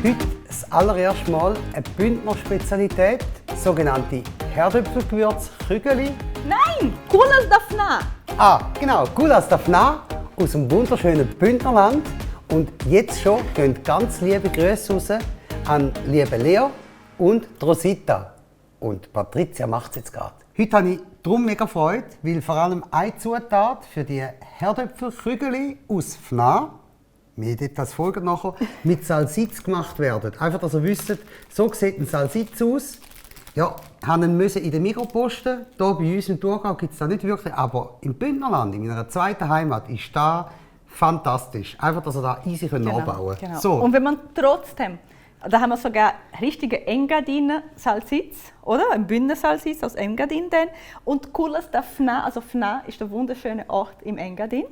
Heute das allererste Mal eine Bündner Spezialität, sogenannte Herdöpfelgewürz-Kügeli. Nein, Gulasch Daphna. Genau, Gulasch Daphna aus dem wunderschönen Bündnerland. Und jetzt schon gehen ganz liebe Grüße raus an liebe Leo und Rosita. Und Patricia macht es jetzt gerade. Heute habe ich darum mega Freude, weil vor allem eine Zutat für die Herdöpfelkügeli aus Fna, wir dort als Folge nachher, mit Salsitz gemacht werden. Einfach, dass ihr wisst, so sieht ein Salsitz aus. Ja, haben ihn in den Mikro posten. Hier bei uns im Thurgau gibt es das nicht wirklich, aber im Bündnerland, in meiner zweiten Heimat, ist das fantastisch. Einfach, dass ihr da easy anbauen könnt. Genau. So. Und wenn man trotzdem, da haben wir sogar richtige Engadiner Salsitz, oder? Ein Bündner Salsitz aus Engadin. Und Gulasch Daphna, also Fna ist der wunderschöne Ort im Engadin.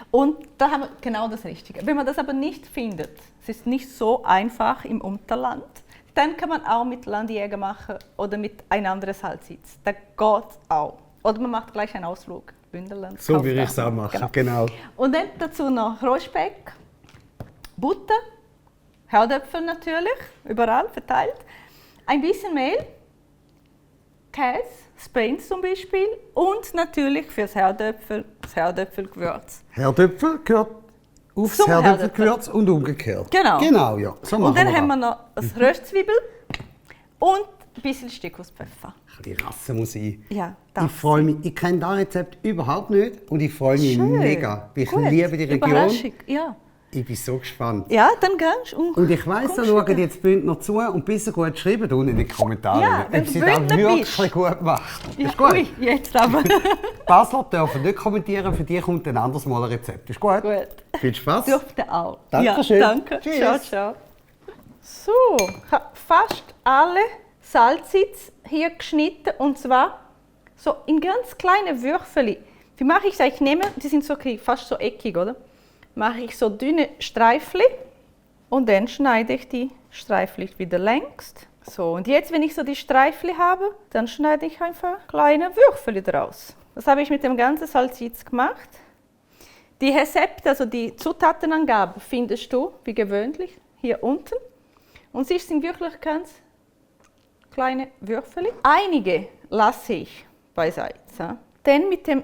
Und da haben wir genau das Richtige. Wenn man das aber nicht findet, es ist nicht so einfach im Unterland, dann kann man auch mit Landjäger machen oder mit einem anderen Salsitz. Da geht es auch. Oder man macht gleich einen Ausflug. Bündnerland. So würde ich es auch machen, genau. Und dann dazu noch Rohrspeck, Butter, Herdöpfel natürlich, überall verteilt, ein bisschen Mehl, Käse, Sprains zum Beispiel und natürlich fürs Herdöpfel das Herdöpfelgewürz. Herdöpfel gehört aufs Herdöpfelgewürz und umgekehrt. Genau. Genau, ja. So und dann wir haben wir noch eine Röstzwiebel und ein bisschen Stückhuspfeffer. Die Rasse muss sein. Ja, ich freue mich. Ich kenne das Rezept überhaupt nicht und ich freue mich Schön. mega. Ich Gut. liebe die Region. Überraschung, ja. Ich bin so gespannt. Ja, dann gehst du. Und ich weiss, da schauen jetzt die Bündner zu und bisschen gut schreiben unten in die Kommentare, Ja, wenn ob sie du das Bündner wirklich bist. gut macht. Ja, Ist gut? ui, jetzt aber. Basler dürfen nicht kommentieren, für die kommt ein anderes Mal ein Rezept. Ist gut? Gut. Viel Spaß. Dürfte auch. Dankeschön. Ja, danke. Tschüss. Ciao, ciao. So, ich habe fast alle Salsitz hier geschnitten und zwar so in ganz kleine Würfel. Wie mache ich das? Ich nehme, die sind so fast so eckig, oder? Mache ich so dünne Streifel und dann schneide ich die Streifel wieder längst. So, und jetzt, wenn ich so die Streifel habe, dann schneide ich einfach kleine Würfel draus. Das habe ich mit dem ganzen Salsitz gemacht. Die Rezepte, also die Zutatenangabe, findest du, wie gewöhnlich, hier unten. Und sie sind wirklich ganz kleine Würfel. Einige lasse ich beiseite. Denn mit dem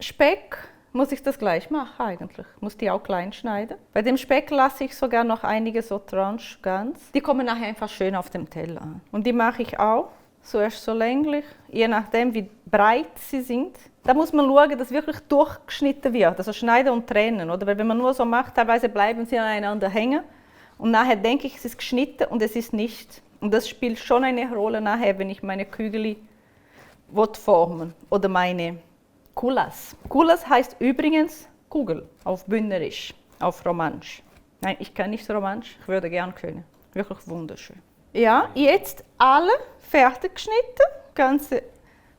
Speck muss ich das gleich machen eigentlich. Ich muss die auch klein schneiden. Bei dem Speck lasse ich sogar noch einige so Tranchen ganz. Die kommen nachher einfach schön auf dem Teller an. Und die mache ich auch zuerst so länglich, je nachdem wie breit sie sind. Da muss man schauen, dass wirklich durchgeschnitten wird, also schneiden und trennen. Oder? Weil wenn man nur so macht, teilweise bleiben sie aneinander hängen. Und nachher denke ich, es ist geschnitten und es ist nicht. Und das spielt schon eine Rolle nachher, wenn ich meine Kügeli formen oder meine Gulasch. Gulasch heißt übrigens Kugel auf Bündnerisch, auf Romansch. Nein, ich kann nicht Romansch, ich würde gern können. Wirklich wunderschön. Ja, jetzt alle fertig geschnitten, ganze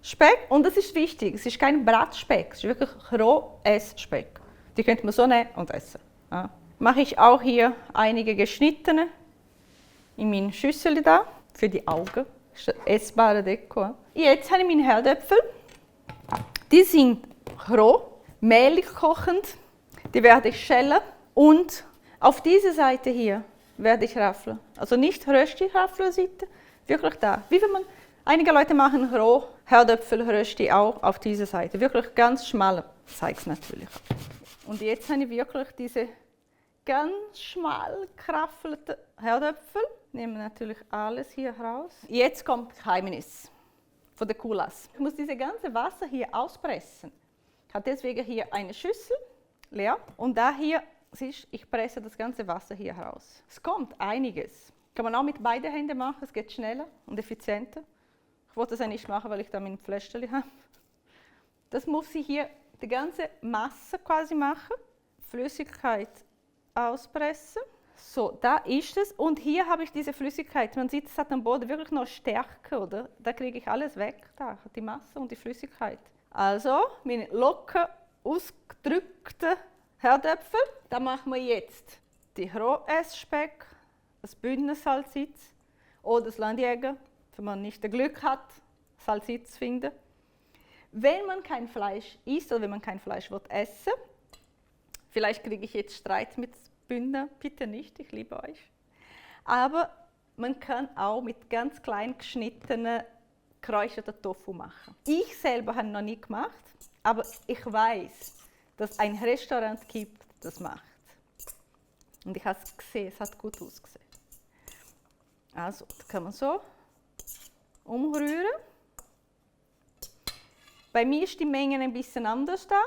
Speck. Und das ist wichtig, es ist kein Bratspeck, es ist wirklich Roh-Essspeck. Die könnte man so nehmen und essen. Ja. Mache ich auch hier einige geschnittene in meine Schüssel da, für die Augen. Das ist eine essbare Deko. Jetzt habe ich meine Herdöpfel. Die sind roh, mehlig kochend. Die werde ich schälen. Und auf dieser Seite hier werde ich raffeln. Also nicht rösti Raffelseite, wirklich da. Wie wenn man, einige Leute machen roh Herdöpfel rösti auch auf dieser Seite. Wirklich ganz schmal. Ich zeige es natürlich. Und jetzt habe ich wirklich diese ganz schmal geraffelten Herdöpfel. Nehmen natürlich alles hier raus. Jetzt kommt das Geheimnis von der Gulasch. Ich muss dieses ganze Wasser hier auspressen. Ich habe deswegen hier eine Schüssel leer und da hier, siehst, ich presse das ganze Wasser hier raus. Es kommt einiges. Kann man auch mit beiden Händen machen, es geht schneller und effizienter. Ich wollte das ja nicht machen, weil ich da mein Fläschchen habe. Das muss ich hier die ganze Masse quasi machen. Flüssigkeit auspressen. So, da ist es. Und hier habe ich diese Flüssigkeit. Man sieht, es hat am Boden wirklich noch Stärke, oder? Da kriege ich alles weg, da, die Masse und die Flüssigkeit. Also, meine locker ausgedrückten Herdöpfel. Da machen wir jetzt die Roh-Essspeck, das Bündner Salsitz oder das Landjäger, wenn man nicht das Glück hat, Salsitz zu finden. Wenn man kein Fleisch isst oder wenn man kein Fleisch essen will, vielleicht kriege ich jetzt Streit mit Bündner, bitte nicht, ich liebe euch. Aber man kann auch mit ganz klein geschnittenen geräucherten Tofu machen. Ich selber habe noch nie gemacht, aber ich weiß, dass es ein Restaurant gibt, das macht. Und ich habe es gesehen, es hat gut ausgesehen. Also, da kann man so umrühren. Bei mir ist die Menge ein bisschen anders da.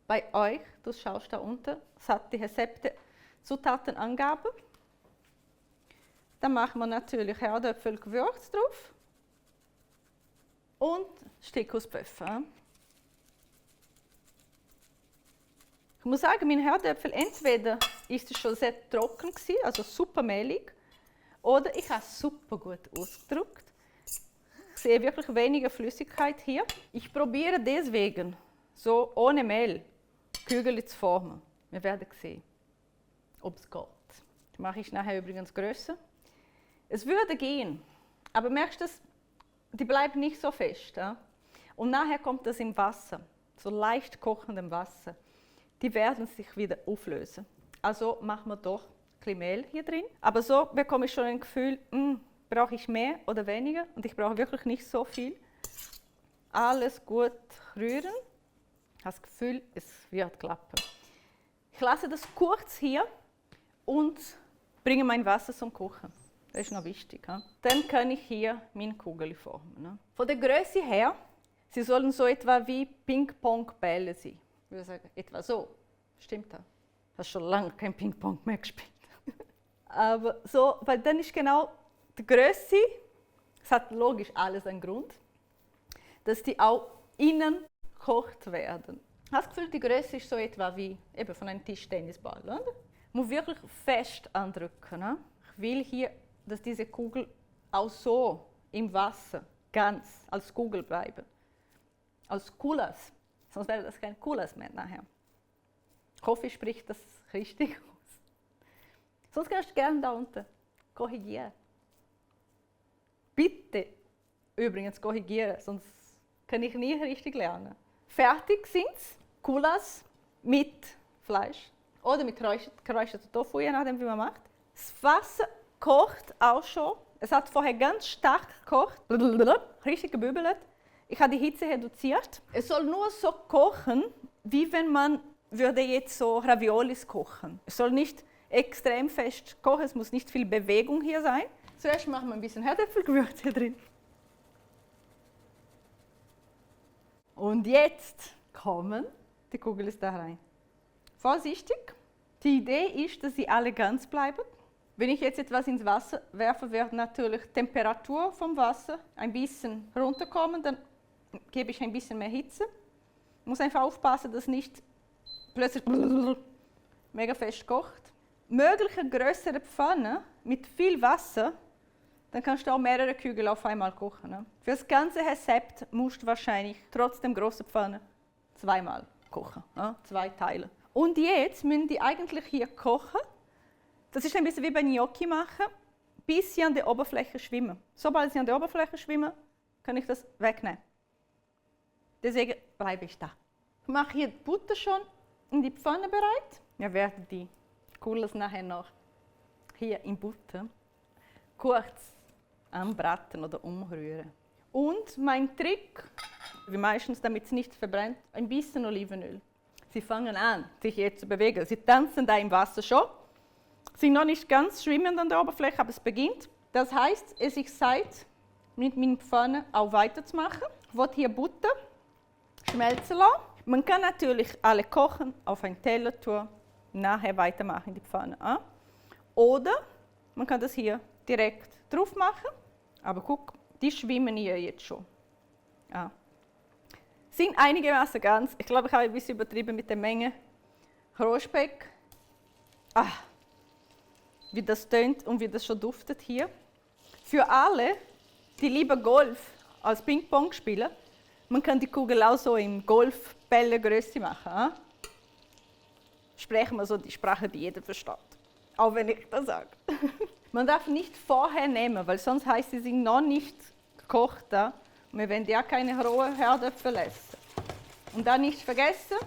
Bei euch, du schaust da unten, es hat die Rezepte, Zutatenangabe. Dann machen wir natürlich Herdöpfel Gewürz drauf und Stickhusböffer. Ich muss sagen, mein Herdöpfel, entweder ist es schon sehr trocken gewesen, also super mehlig, oder ich habe es super gut ausgedrückt. Ich sehe wirklich weniger Flüssigkeit hier. Ich probiere deswegen, so ohne Mehl, Kügel zu formen. Wir werden sehen, ob es geht. Das mache ich nachher übrigens größer. Es würde gehen, aber merkst du, die bleiben nicht so fest. Ja? Und nachher kommt das im Wasser, so leicht kochendem Wasser. Die werden sich wieder auflösen. Also machen wir doch ein bisschen Mehl hier drin. Aber so bekomme ich schon ein Gefühl, brauche ich mehr oder weniger? Und ich brauche wirklich nicht so viel. Alles gut rühren. Ich habe das Gefühl, es wird klappen. Ich lasse das kurz hier und bringe mein Wasser zum Kochen. Das ist noch wichtig. Ja? Dann kann ich hier meine Kugel formen. Ne? Von der Größe her, sie sollen so etwa wie Ping-Pong-Bälle sein. Ich würde sagen, etwa so. Stimmt das? Du hast schon lange kein Ping-Pong mehr gespielt. Aber so, weil dann ist genau die Größe, es hat logisch alles einen Grund, dass die auch innen gekocht werden. Ich habe das Gefühl, die Größe ist so etwa wie eben von einem Tischtennisball. Oder? Ich muss wirklich fest andrücken. Ne? Ich will hier, dass diese Kugel auch so im Wasser ganz als Kugel bleiben. Als Kulas. Sonst wäre das kein Kulas mehr nachher. Ich hoffe, ich spreche das richtig aus. Sonst kannst du gerne da unten korrigieren. Bitte übrigens korrigieren, sonst kann ich nie richtig lernen. Fertig sind Kulas mit Fleisch oder mit geräuchertem Tofu, je nachdem wie man macht. Das Wasser kocht auch schon. Es hat vorher ganz stark gekocht, richtig gebübelt. Ich habe die Hitze reduziert. Es soll nur so kochen, wie wenn man würde jetzt so Raviolis kochen. Es soll nicht extrem fest kochen, es muss nicht viel Bewegung hier sein. Zuerst machen wir ein bisschen Herdöpfelgewürz hier drin. Und jetzt kommen, die Kugel ist da rein. Vorsichtig. Die Idee ist, dass sie alle ganz bleiben. Wenn ich jetzt etwas ins Wasser werfe, wird natürlich die Temperatur vom Wasser ein bisschen runterkommen, dann gebe ich ein bisschen mehr Hitze. Ich muss einfach aufpassen, dass nicht plötzlich mega fest kocht. Mögliche größere Pfanne mit viel Wasser, dann kannst du auch mehrere Kügel auf einmal kochen. Ne? Für das ganze Rezept musst du wahrscheinlich trotzdem große Pfanne zweimal kochen, ne? 2 Teile. Und jetzt müssen die eigentlich hier kochen. Das ist ein bisschen wie bei Gnocchi machen, bis sie an der Oberfläche schwimmen. Sobald sie an der Oberfläche schwimmen, kann ich das wegnehmen. Deswegen bleibe ich da. Ich mache hier die Butter schon in die Pfanne bereit. Wir werden die Kugeln nachher noch hier in Butter kurz anbraten oder umrühren. Und mein Trick, wie meistens, damit es nicht verbrennt, ein bisschen Olivenöl. Sie fangen an, sich jetzt zu bewegen. Sie tanzen da im Wasser schon. Sind noch nicht ganz schwimmend an der Oberfläche, aber es beginnt. Das heißt, es ist Zeit, mit meiner Pfanne auch weiterzumachen. Ich will hier Butter schmelzen lassen. Man kann natürlich alle kochen, auf einen Teller tun, nachher weitermachen in die Pfanne. Oder man kann das hier direkt drauf machen. Aber guck, die schwimmen hier jetzt schon. Sind einigermaßen ganz. Ich glaube, ich habe ein bisschen übertrieben mit der Menge. Rohrspeck. Wie das tönt und wie das schon duftet hier. Für alle, die lieber Golf als Ping-Pong spielen, man kann die Kugel auch so im Golfbällegröße machen. Sprechen wir so die Sprache, die jeder versteht. Auch wenn ich das sage. Man darf nicht vorher nehmen, weil sonst heißt sie sind noch nicht gekocht. Und wir werden ja keine rohen Herdöpfel essen. Und dann nicht vergessen,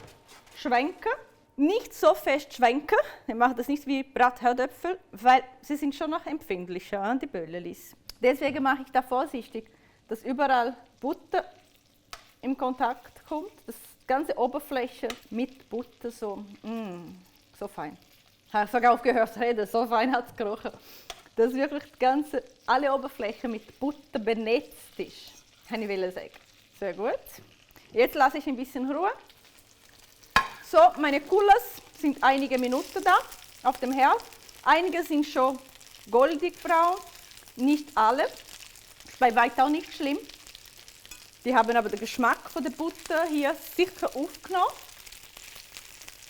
schwenken nicht so fest schwenken. Ich mache das nicht wie Bratherdöpfel, weil sie sind schon noch empfindlicher, die Böllelis. Deswegen mache ich da vorsichtig, dass überall Butter in Kontakt kommt. Das ganze Oberfläche mit Butter so, so fein. Ich habe sogar aufgehört zu reden, so fein hat es gerochen. Dass wirklich alle Oberfläche mit Butter benetzt ist, kann ich sagen. Sehr gut. Jetzt lasse ich ein bisschen Ruhe. So, meine Coolers sind einige Minuten da auf dem Herd. Einige sind schon goldig braun, nicht alle. Bei weitem auch nicht schlimm. Die haben aber den Geschmack von der Butter hier sicher aufgenommen.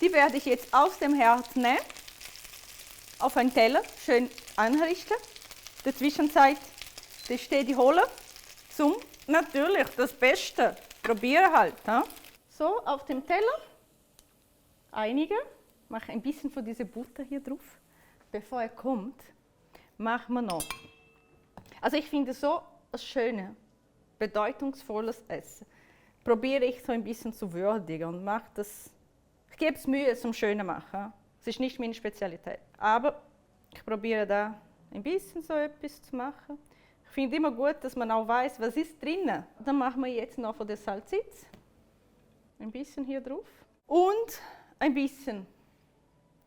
Die werde ich jetzt aus dem Herd nehmen, auf einen Teller schön anrichten. In der Zwischenzeit stehe ich holen zum natürlich das Beste. Probieren halt. Ja? So, auf dem Teller. Einige. Mache ein bisschen von dieser Butter hier drauf. Bevor er kommt, machen wir noch. Also ich finde so ein schönes, bedeutungsvolles Essen. Probiere ich so ein bisschen zu würdigen und mache das. Ich gebe es Mühe zum Schönen machen. Es ist nicht meine Spezialität. Aber ich probiere da ein bisschen so etwas zu machen. Ich finde immer gut, dass man auch weiß, was ist drinnen. Dann machen wir jetzt noch von der Salsitz. Ein bisschen hier drauf. Und ein bisschen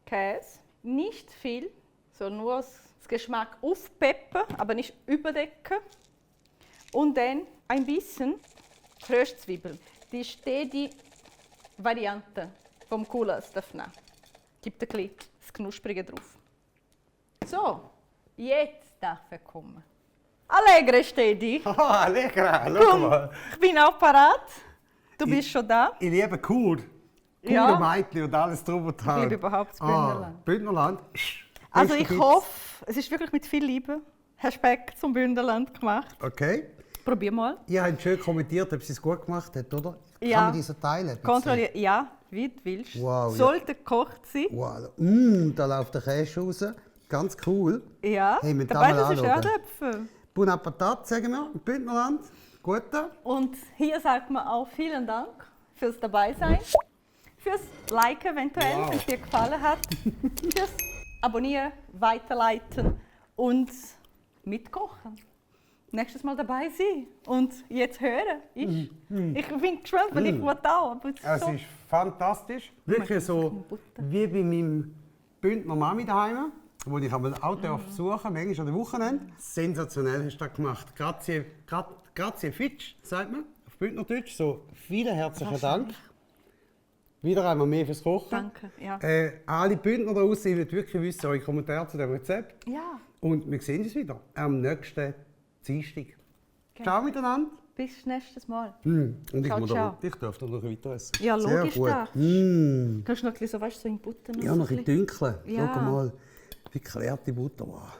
Käse. Nicht viel, so nur das Geschmack aufpeppen, aber nicht überdecken. Und dann ein bisschen Röstzwiebeln. Die ist die Variante vom Gulasch davon. Gibt ein bisschen das Knusprige drauf. So, jetzt darf er kommen. Allegre steht die. Allegra, schau mal. Ich bin auch parat. Du bist schon da. Ich liebe Kur. Ja. Mädchen und alles drüber und dran. Ich liebe überhaupt das Bündnerland. Bündnerland. Also Beste ich Tipps. hoffe, es ist wirklich mit viel Liebe Herr Speck zum Bündnerland gemacht. Okay. Probier mal. Ihr habt schön kommentiert, ob sie es gut gemacht hat, oder? Ja. Kann man die so teilen? ein bisschen? Kontrollieren. Ja, wie du willst. Wow, ja. Sollte gekocht sein. Wow. Da läuft der Käse raus. Ganz cool. Ja, Hey, wir dabei mal das ist anschauen. Erdäpfel. Bon Appetit, sagen wir, im Bündnerland. Gute. Und hier sagt man auch vielen Dank fürs Dabeisein, fürs Liken eventuell, Wow. wenn es dir gefallen hat, fürs Abonnieren, Weiterleiten und mitkochen. Nächstes Mal dabei sein und jetzt hören. Ich bin gespannt, weil ich will auch. Aber es ist Es so. ist fantastisch. Wirklich so wie bei meinem Bündner Mami daheim, wo ich einmal auch besuchen manchmal an den Wochenende. Sensationell hast du das gemacht. Grazie Fitsch, sagt man auf Bündnerdeutsch. So, vielen herzlichen Dank. Wieder einmal mehr fürs Kochen. Danke, ja. Alle Bündner da draussen, ich will wirklich wissen, eure Kommentare zu dem Rezept. Ja, Und wir sehen uns wieder am nächsten Dienstag. Ciao miteinander. bis nächstes Mal. Und Ciao, ciao. ich darf da noch weiter essen. Ja, Sehr logisch gut. darfst. Kannst du noch ein bisschen so, weißt, so in Butter noch Ja, so noch ein bisschen- bisschen dunkler. Ja. Schau mal, wie klärte Butter war.